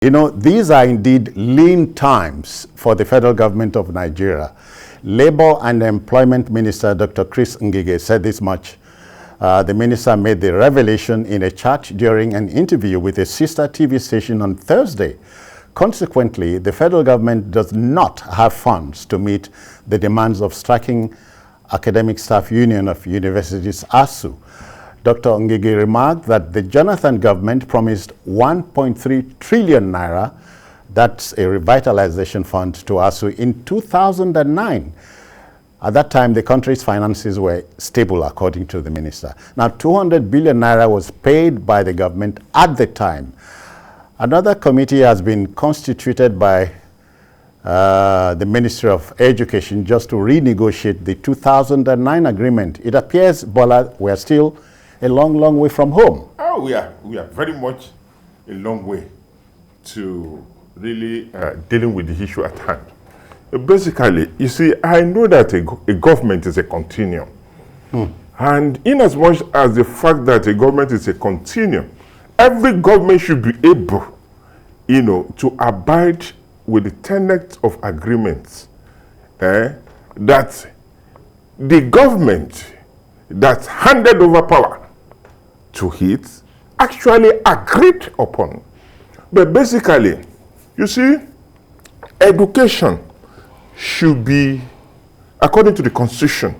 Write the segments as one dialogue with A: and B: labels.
A: You know, these are indeed lean times for the federal government of Nigeria. Labor and Employment Minister Dr. Chris Ngige said this much. The minister made the revelation in a chat during an interview with a sister TV station on Thursday. Consequently, the federal government does not have funds to meet the demands of striking Academic Staff Union of Universities, ASUU. Dr. Ngige remarked that the Jonathan government promised 1.3 trillion naira, that's a revitalisation fund, to ASUU in 2009. At that time, the country's finances were stable, according to the minister. Now, 200 billion naira was paid by the government at the time. Another committee has been constituted by the Ministry of Education just to renegotiate the 2009 agreement. It appears, Bola, we are still a long, long way from home.
B: Oh, we are very much a long way to really dealing with the issue at hand. Basically, you see, I know that a government is a continuum. And in as much as the fact that a government is a continuum, every government should be able, you know, to abide with the tenets of agreements that the government that handed over power to it actually agreed upon. But basically, you see, education should be, according to the Constitution,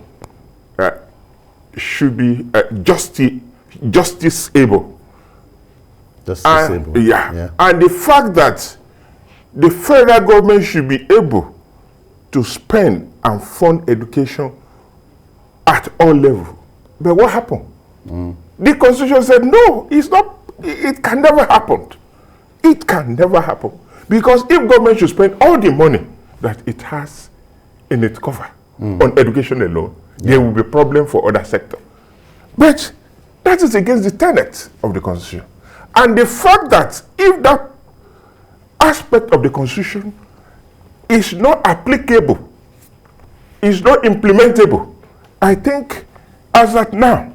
B: should be justice-able.
A: Justice-able.
B: Yeah. And the fact that the federal government should be able to spend and fund education at all levels. But what happened? The Constitution said, no, it's not, it can never happen. It can never happen. Because if government should spend all the money that it has in its cover on education alone, there will be a problem for other sectors. But that is against the tenets of the Constitution. And the fact that if that aspect of the Constitution is not applicable, is not implementable, I think as at now,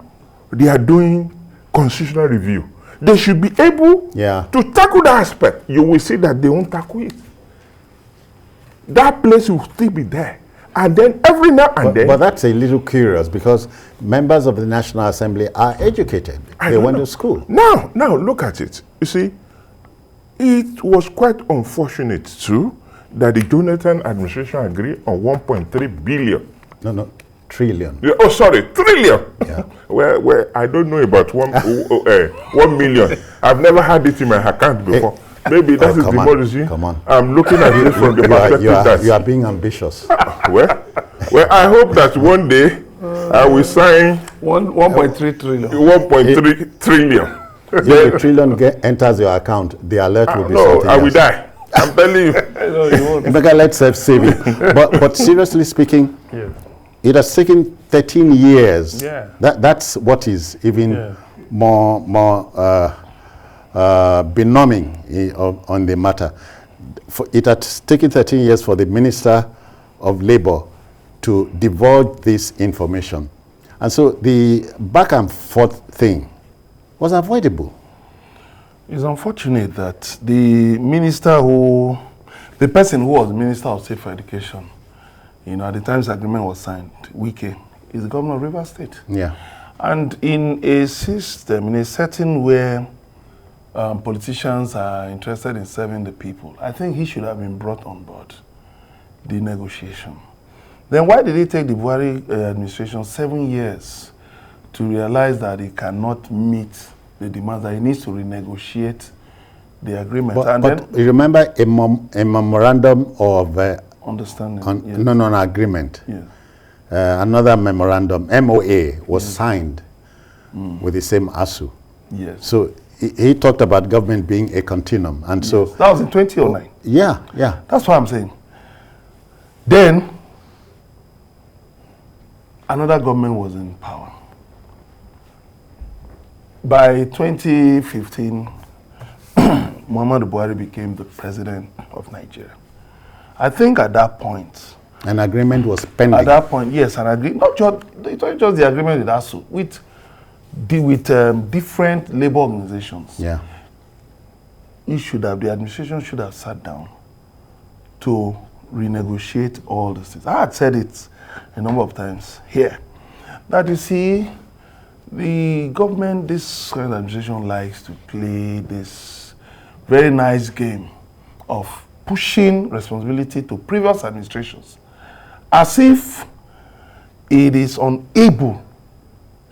B: they are doing constitutional review. They should be able to tackle that aspect. You will see that they won't tackle it. That place will still be there. And then every now and then...
A: But that's a little curious because members of the National Assembly are educated. They went to school.
B: Now, look at it. You see, it was quite unfortunate too that the Jonathan administration agreed on 1.3 billion.
A: No, trillion.
B: Yeah, oh, sorry, trillion. Yeah. where I don't know about 1 million. I've never had it in my account before. Maybe that is the policy.
A: Come on.
B: I'm looking at it from the perspective
A: you are being ambitious.
B: Well, I hope that one day I will sign
C: 1.3 trillion.
B: 1.3 trillion.
A: If the trillion enters your account, the alert will be something
B: I will
A: else.
B: Die. I'm telling you.
C: No, you won't.
A: Let's save saving. But seriously speaking, it has taken 13 years.
C: Yeah.
A: That's what is even more benumbing on the matter. It has taken 13 years for the Minister of Labor to divulge this information. And so the back and forth thing was avoidable.
C: It's unfortunate that the person who was Minister of State for Education, you know, at the time the agreement was signed, Ngige, is the governor of Rivers State.
A: Yeah.
C: And in a system, in a setting where politicians are interested in serving the people, I think he should have been brought on board the negotiation. Then why did it take the Buhari administration 7 years to realize that it cannot meet the demands, that it needs to renegotiate the agreement?
A: But you remember a memorandum of
C: understanding.
A: an agreement.
C: Yes.
A: Another memorandum, MOA, was signed with the same ASUU.
C: Yes.
A: So he talked about government being a continuum, and so
C: that was in 2009.
A: Yeah.
C: That's what I'm saying. Then another government was in power. By 2015, Muhammadu Buhari became the president of Nigeria. I think at that point,
A: an agreement was pending.
C: At that point, yes, an agreement. Not just the agreement with ASUU, with different labor organizations.
A: Yeah.
C: the administration should have sat down to renegotiate all these things. I had said it a number of times here, that you see, the government, this kind of administration likes to play this very nice game of pushing responsibility to previous administrations, as if it is unable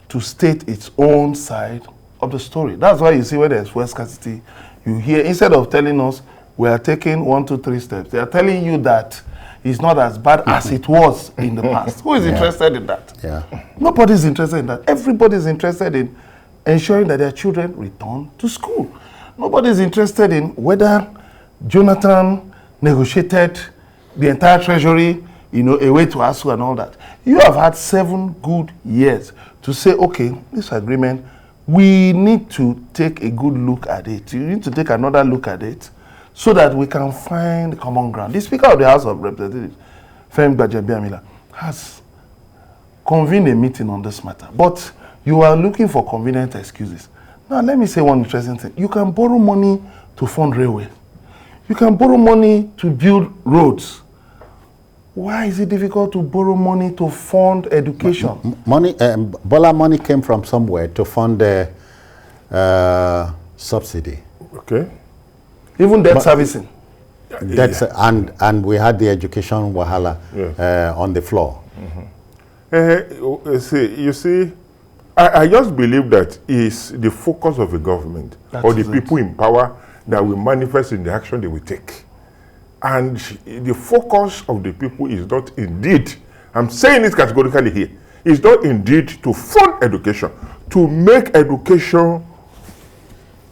C: to state its own side of the story. That's why you see when there's fuel scarcity, you hear, instead of telling us we are taking 1, 2, 3 steps, they are telling you that it's not as bad as it was in the past. Who is interested in that?
A: Yeah.
C: Nobody is interested in that. Everybody is interested in ensuring that their children return to school. Nobody is interested in whether Jonathan negotiated the entire treasury, away to ASUU and all that. You have had 7 good years to say, okay, this agreement, we need to take a good look at it. You need to take another look at it so that we can find common ground. The Speaker of the House of Representatives, Femi Gbajabiamila, has convened a meeting on this matter. But you are looking for convenient excuses. Now, let me say one interesting thing. You can borrow money to fund railways. You can borrow money to build roads. Why is it difficult to borrow money to fund education?
A: Bola money came from somewhere to fund the subsidy.
B: Okay.
C: Even debt servicing.
A: That's and we had the education wahala on the floor.
B: You see, I just believe that is the focus of the government or the people in power that will manifest in the action they will take. And the focus of the people is not indeed, I'm saying it categorically here, is not indeed to fund education, to make education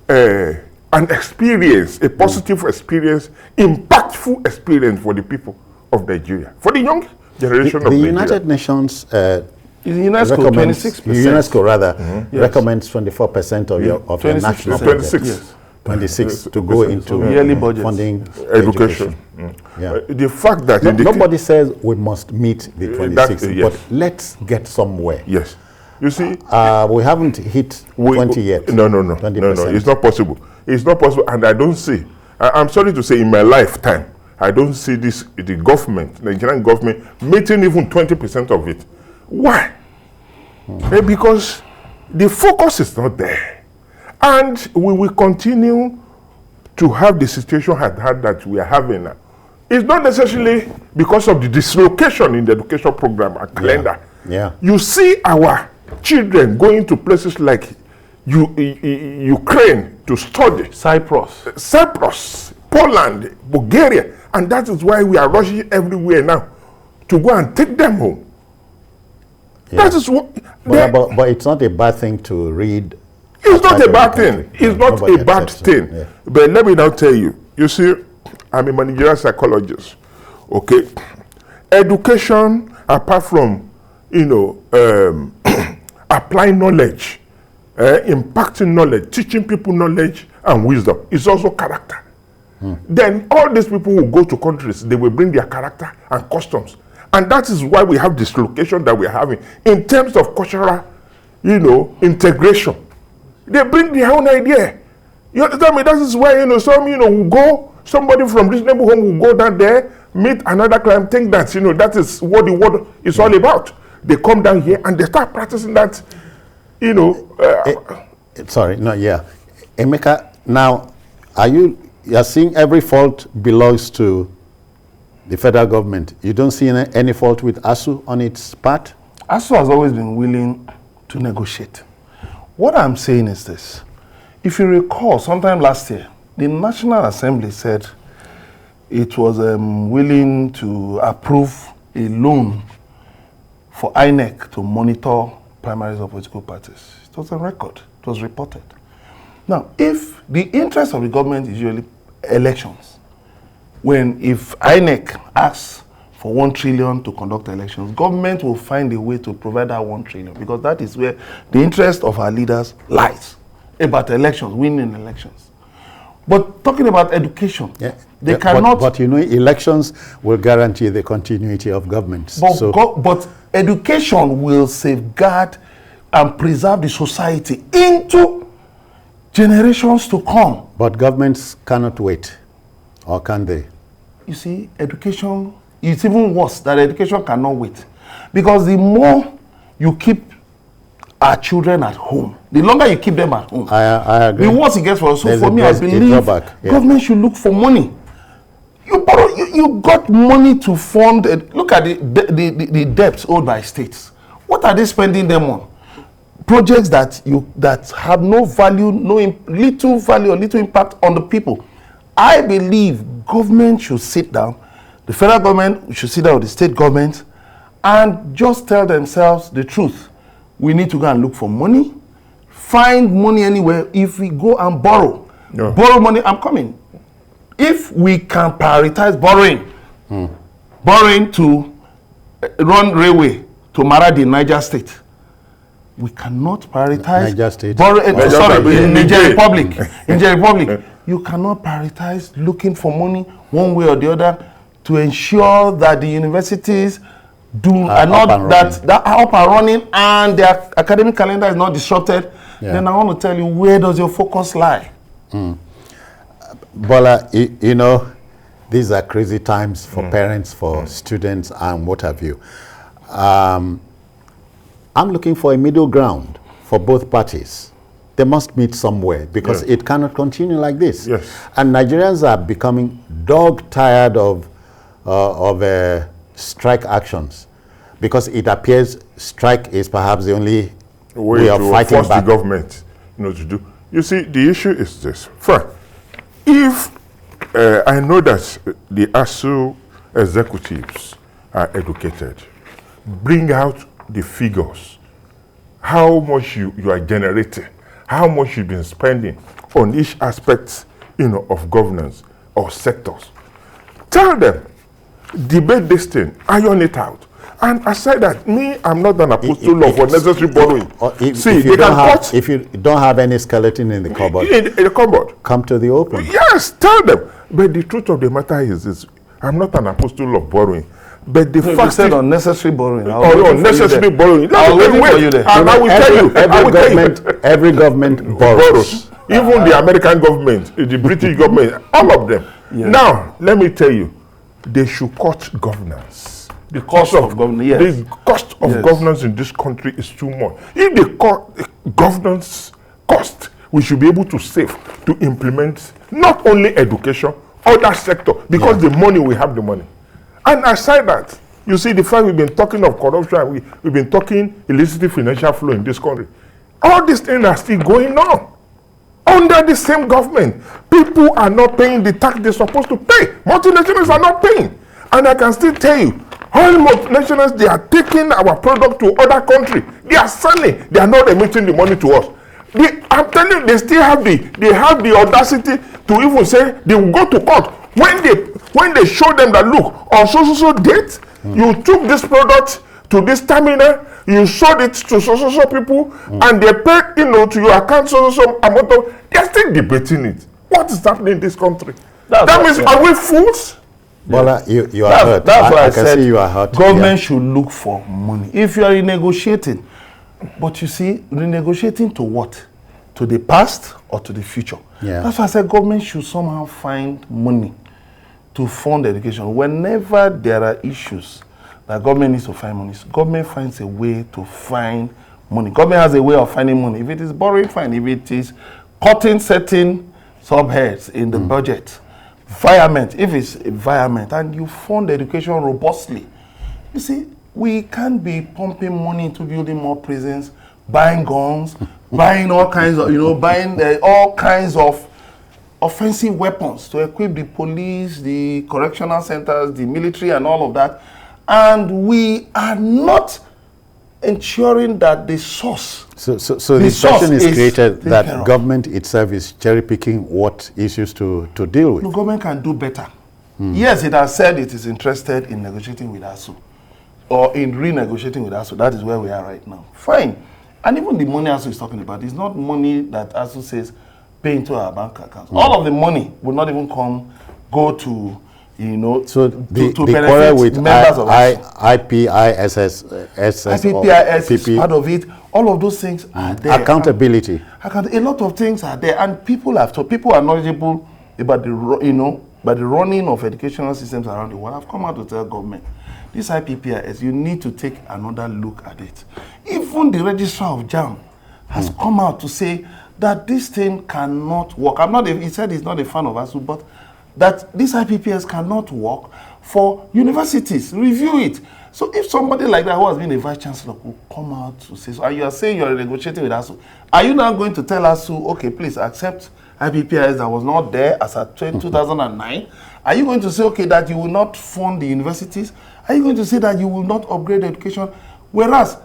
B: an experience, a positive experience, impactful experience for the people of Nigeria, for the young generation of Nigeria.
A: The United Nations
C: UNESCO 26%.
A: UNESCO rather recommends 24% of your national budget.
B: 26. Yes.
A: 26 to go into
C: yearly budget
A: funding
B: education. The fact that
A: nobody says we must meet the 26, but let's get somewhere.
B: Yes. You see,
A: we haven't hit 20 yet.
B: No. It's not possible. It's not possible, and I don't see. I'm sorry to say, in my lifetime, I don't see the government, Nigerian government, meeting even 20% of it. Why? Because the focus is not there. And we will continue to have the situation that we are having now. It's not necessarily because of the dislocation in the education program and calendar.
A: Yeah.
B: You see our children going to places like Ukraine to study. Cyprus, Poland, Bulgaria. And that is why we are rushing everywhere now to go and take them home.
A: Yeah.
B: That is what...
A: But it's not a bad thing to read.
B: It's not a bad thing. It's not a bad thing. Yeah. But let me now tell you. You see, I'm a managerial psychologist. Okay? Education, apart from, applying knowledge, impacting knowledge, teaching people knowledge and wisdom, is also character. Then all these people will go to countries, they will bring their character and customs. And that is why we have this location that we're having in terms of cultural, integration. They bring their own idea. You understand me? That is why, will go, somebody from reasonable home will go down there, meet another client, think that, that is what the world is all about. They come down here and they start practicing that,
A: Emeka, now, you're seeing every fault belongs to the federal government. You don't see any fault with ASUU on its part?
C: ASUU has always been willing to negotiate. What I'm saying is this. If you recall, sometime last year, the National Assembly said it was willing to approve a loan for INEC to monitor primaries of political parties. It was on record. It was reported. Now, if the interest of the government is usually elections, if INEC asks for 1 trillion to conduct elections, government will find a way to provide that 1 trillion, because that is where the interest of our leaders lies, about elections, winning elections. But talking about education, they cannot...
A: But elections will guarantee the continuity of government.
C: But education will safeguard and preserve the society into generations to come.
A: But governments cannot wait, or can they?
C: You see, education, it's even worse that education cannot wait. Because the more you keep our children at home, the longer you keep them at home,
A: I agree.
C: the worse it gets for us. So
A: There's
C: for me, I believe government should look for money. You got money to fund, look at the debts owed by states. What are they spending them on? Projects that have no value, little value or little impact on the people. I believe government should sit down, the federal government should sit down with the state government and just tell themselves the truth. We need to go and look for money, find money anywhere. If we go and borrow money, I'm coming. If we can prioritize borrowing to run railway to Maradi, Niger State, we cannot prioritize
A: Niger State.
C: Niger Republic. You cannot prioritize looking for money one way or the other to ensure that the universities are up and running and their academic calendar is not disrupted. Then I want to tell you, where does your focus lie?
A: Bola, you know, these are crazy times for parents, for students, and what have you. I'm looking for a middle ground for both parties. They must meet somewhere because it cannot continue like this. And Nigerians are becoming dog-tired of strike actions because it appears strike is perhaps the only way of fighting
B: force
A: back.
B: The government, to do. You see, the issue is this. First, if I know that the ASUU executives are educated, bring out the figures, how much you are generating, how much you've been spending on each aspect, of governance or sectors. Tell them, debate this thing, iron it out. And I said that I'm not an apostle of unnecessary borrowing.
A: If you don't have any skeleton in the cupboard,
B: in the cupboard,
A: come to the open.
B: Yes, tell them. But the truth of the matter is this: I'm not an apostle of borrowing. But the fact
C: said unnecessary borrowing.
B: Unnecessary borrowing.
C: I will
B: tell you.
A: Every government borrows.
B: Even the American government, the British government, all of them. Now, let me tell you, they should cut governance. The cost of governance. The cost of governance in this country is too much. If they cut governance cost, we should be able to save to implement not only education, other sector, because the money, we have the money. And aside that, you see the fact we've been talking of corruption, we've been talking illicit financial flow in this country. All these things are still going on. Under the same government, people are not paying the tax they're supposed to pay. Multinationals are not paying. And I can still tell you, all multinationals, they are taking our product to other countries. They are selling. They are not emitting the money to us. I'm telling you, they still have the audacity to even say they will go to court. When they show them that, look, on so date, you took this product to this terminal, you sold it to so people, and they paid, to your account so amount of, they're still debating it. What is happening in this country? That means, are we fools?
A: Bola, you are hurt.
C: That's why I
A: can
C: said
A: see you are hurt.
C: Government should look for money. If you are renegotiating, but you see, renegotiating to what? To the past or to the future? That's why I said government should somehow find money to fund education. Whenever there are issues that government needs to find money, government finds a way to find money. Government has a way of finding money. If it is borrowing, fine. If it is cutting certain subheads in the budget, environment, if it's environment, and you fund education robustly, you see, we can't be pumping money into building more prisons, buying guns, buying all kinds of, buying all kinds of offensive weapons to equip the police, the correctional centers, the military, and all of that. And we are not ensuring that the source.
A: So the situation is created that government itself is cherry picking what issues to deal with.
C: The government can do better. Yes, it has said it is interested in negotiating with ASUU or in renegotiating with ASUU. That is where we are right now. Fine. And even the money ASUU is talking about is not money that ASUU says pay into our bank accounts. All of the money will not even go to you know,
A: So the quarrel
C: benefit
A: with
C: members of
A: IPISS,
C: IPPIS is part of it. All of those things are there.
A: Accountability.
C: A lot of things are there, and people are knowledgeable about by the running of educational systems around the world. I've come out to tell government, this IPPIS, you need to take another look at it. Even the registrar of JAMB has come out to say that this thing cannot work. He said he's not a fan of ASUU, but that this IPPS cannot work for universities. Review it. So if somebody like that who has been a vice chancellor will come out to say so, and you are saying you are negotiating with ASUU, are you now going to tell ASUU, okay, please accept IPPS that was not there as at 2009? Are you going to say, okay, that you will not fund the universities? Are you going to say that you will not upgrade education? Whereas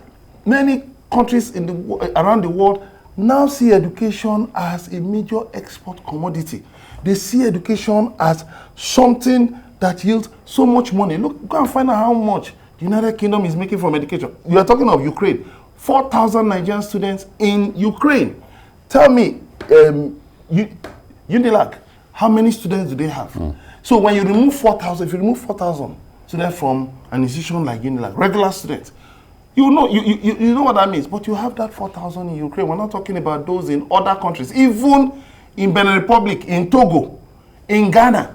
C: many countries around the world now see education as a major export commodity. They see education as something that yields so much money. Look, go and find out how much the United Kingdom is making from education. You are talking of Ukraine. 4,000 Nigerian students in Ukraine. Tell me, Unilag, how many students do they have? So when you remove 4,000, if you remove 4,000 students from an institution like Unilag, regular students, you know what that means. But you have that 4,000 in Ukraine. We're not talking about those in other countries, even in Benin Republic, in Togo, in Ghana.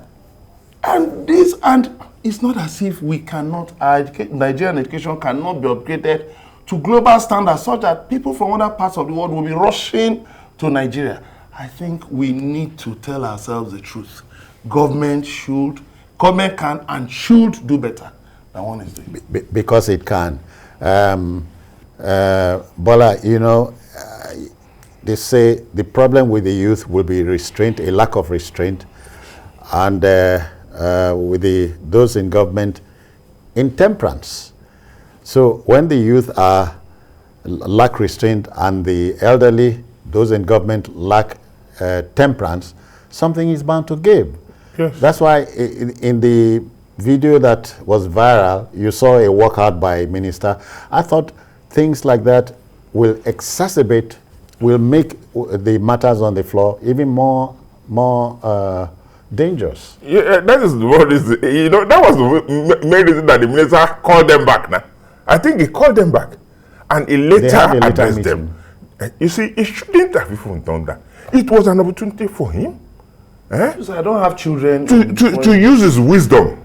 C: And it's not as if we cannot, Nigerian education cannot be upgraded to global standards such that people from other parts of the world will be rushing to Nigeria. I think we need to tell ourselves the truth. Government can and should do better than one is doing.
A: Because it can. Bola, you know, they say the problem with the youth will be restraint, a lack of restraint, and with those in government, intemperance. So when the youth lack restraint and the elderly, those in government lack temperance, something is bound to give.
B: Yes.
A: That's why in the video that was viral, you saw a walkout by minister. I thought things like that will exacerbate, will make the matters on the floor even more dangerous.
B: Yeah, that is what is, you know, that was the main reason that the minister called them back now. I think he called them back and he later addressed them. You see, he shouldn't have even done that. It was an opportunity for him.
C: So I don't have children.
B: To use his wisdom,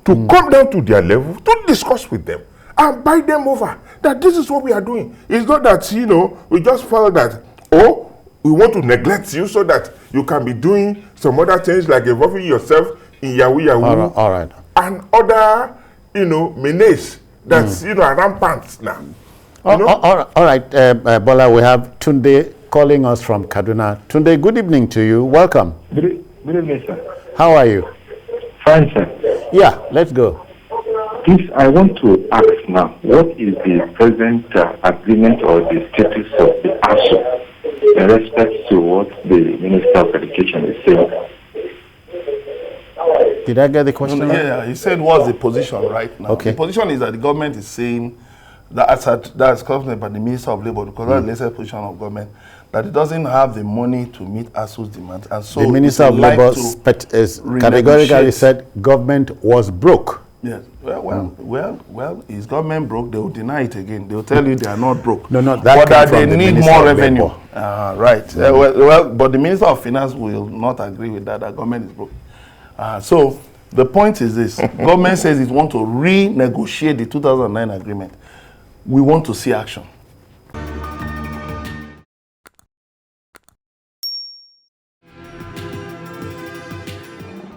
B: to come down to their level, to discuss with them and buy them over that this is what we are doing. It's not that, you know, we just felt that, oh, we want to neglect you so that you can be doing some other things like involving yourself in Yahoo,
A: all right.
B: and other, you know, menace that's, you know, rampant now.
A: All right, Bola, we have Tunde calling us from Kaduna. Tunde, good evening to you. Welcome.
D: Good evening, sir.
A: How are you?
D: Fine, sir.
A: Yeah, let's go.
D: Please, I want to ask now, what is the present agreement or the status of the ASUU in respect to what the Minister of Education is saying?
A: Did I get the question?
C: Yeah, he said what's the position right now.
A: Okay.
C: The position is that the government is saying that that's confirmed by the Minister of Labour, because that's the latest position of government, that it doesn't have the money to meet ASUU's demands. And so
A: the Minister of Labour categorically said government was broke.
C: Yes. Well, is government broke? They will deny it again. They will tell you they are not broke.
A: No, that
C: but that
A: came
C: they
A: from the
C: need
A: Minister
C: more
A: of
C: revenue.
A: Labour.
C: Right. Well, but the Minister of Finance will not agree with that. That government is broke. So the point is this: government says it wants to renegotiate the 2009 agreement. We want to see action.